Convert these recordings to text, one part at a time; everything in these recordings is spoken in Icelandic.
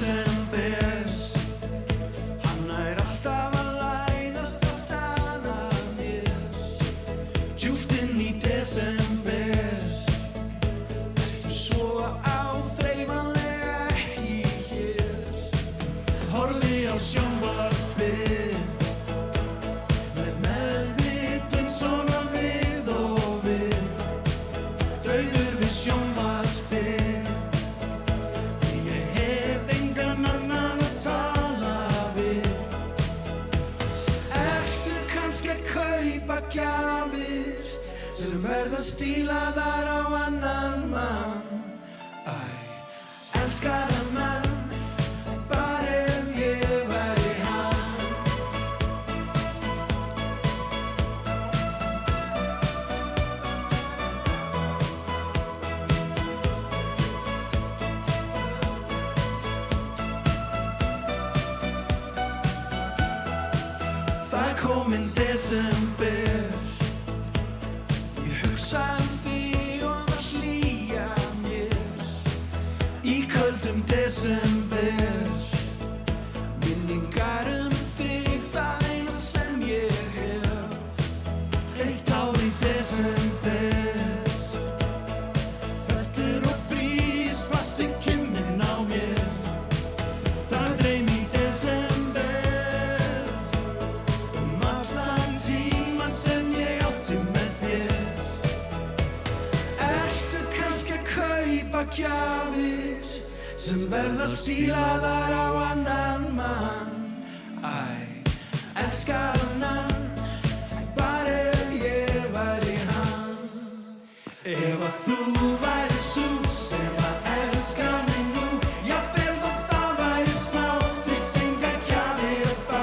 desember. Hann nær alltaf að læðast aftan að mér, djúpt inn í desember. Ertu svo áþreifanlega ekki hér? Horfði á sjónvarpið með meðvitund svona við og við, draugur við sjónvarpið, því ég hef engan annan að tala við. Ertu kannski að kaupa gjafir sem verða stílaðar á annan mann? Æ, elskar annan, bara ef ég væri hann. Það er kominn desember, ég hugsa þig og það hlýja mér. Í köldum desember, minningar þig það eina sem ég hef. Eitt ár í desember, feltur og frýs fast við kinninn á mér. Það dreym í desember, allan tímann sem ég átti með þér. Ertu kannski að kaupa gjafir sem verða stílaðar á annan mann? Æ, elskar annan, bara ef ég væri hann. Ef að þú væri sú sem að elskar mig nú, jafnvel þó það væri smá, þyrfti engar gjafir að fá.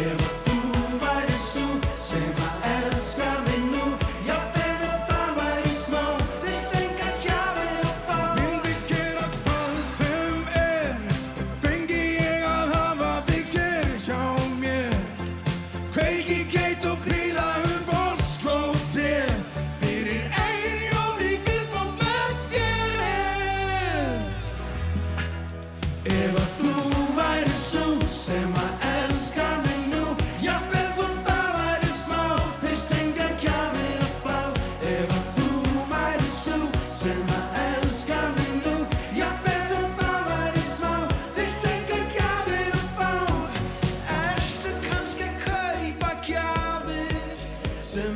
Ef að þú væri sú sem að elskar mig nú, jafnvel þó það væri smá, þyrfti engar gjafir að fá. Myndi gera hvað sem fengi ég að hafa þig hér hjá mér. Kveiki geit og grýla Oslótré, fyrir ein jól í viðbót með þér. Ef að þú væri sú sem að elskar mig nú, jafnvel þó það væri smá, þyrfti engar gjafir að fá. Ef að þú væri sú sem að elskar mig nú, jafnvel þó það væri smá, þyrfti engar gjafir að fá. Ertu kannski að kaupa gjafir sem